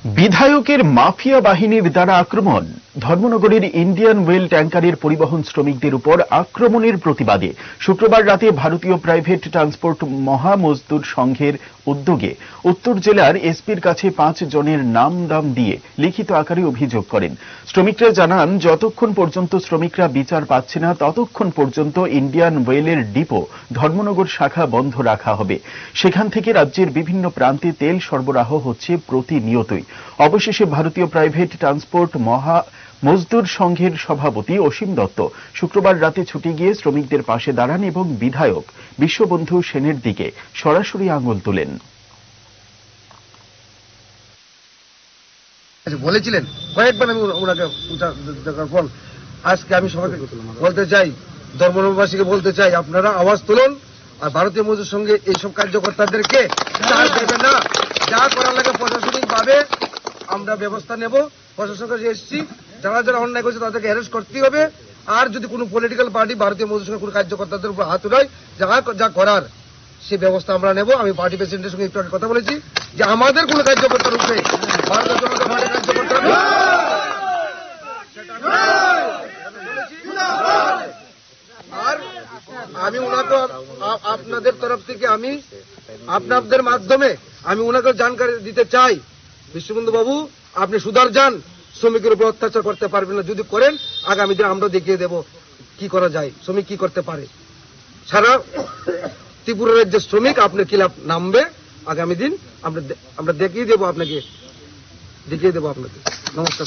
বিধায়কের মাফিয়া বাহিনীর দ্বারা আক্রমণ। ধর্মনগরের ইন্ডিয়ান ওয়েল ট্যাঙ্কারের পরিবহন শ্রমিকদের উপর আক্রমণের প্রতিবাদে শুক্রবার রাতে ভারতীয় প্রাইভেট ট্রান্সপোর্ট মহা মজদুর সংঘের উদ্যোগে উত্তর জেলার এসপির কাছে 5 জনের নাম দাম দিয়ে লিখিত আকারে অভিযোগ করেন। শ্রমিকরা জানান, যতক্ষণ পর্যন্ত শ্রমিকরা বিচার পাচ্ছে না ততক্ষণ পর্যন্ত ইন্ডিয়ান ওয়েলের ডিপো ধর্মনগর শাখা বন্ধ রাখা হবে। সেখান থেকে রাজ্যের বিভিন্ন প্রান্তে তেল সরবরাহ হচ্ছে প্রতিনিয়তই। অবশেষে ভারতীয় প্রাইভেট ট্রান্সপোর্ট মহা মজদুর সংঘের সভাপতি অসীম দত্ত শুক্রবার রাতে ছুটে গিয়ে শ্রমিকদের পাশে দাঁড়ান এবং বিধায়ক বিশ্ববন্ধু সেনের দিকে সরাসরি আঙুল তোলেন। বলেছিলেন কয়েকবার আমি ওনাকে ফল আজকে আমি সবাইকে বলতে চাই, ধর্মনগরবাসীকে বলতে চাই, আপনারা আওয়াজ তুলুন আর ভারতীয় মজদুর সঙ্গে এইসব কার্যকর্তাদেরকে দেবে না। যা করার লাগে প্রশাসনিক ভাবে আমরা ব্যবস্থা নেব। প্রশাসনের কাছে এসেছি, যারা যারা অন্যায় করছে তাদেরকে অ্যারেস্ট করতেই হবে। আর যদি কোনো পলিটিক্যাল পার্টি ভারতীয় মজদুর সঙ্গে কোনো কার্যকর্তাদের উপর হাত উঠায়, যা করার সে ব্যবস্থা আমরা নেব। আমি পার্টি প্রেসিডেন্টের সঙ্গে একটু কথা বলেছি যে আমাদের কোনো কার্যকর্তার উপরে ভারতীয় জনতা পার্টির কার্যকর্তা আর আমি ওনাকে আপনাদের তরফ থেকে আমি আপনাদের মাধ্যমে আমি ওনাকে জানকারি দিতে চাই, বিশ্ববন্ধু বাবু আপনি সুধার যান, শ্রমিকের উপর অত্যাচার করতে পারবেন না। যদি করেন আগামী দিন আমরা দেখিয়ে দেব কি করা যায়, শ্রমিক কি করতে পারে। সারা ত্রিপুরা রাজ্যের শ্রমিক আপনার খিলাফ নামবে। আগামী দিন আমরা দেখিয়ে দেবো আপনাকে, নমস্কার।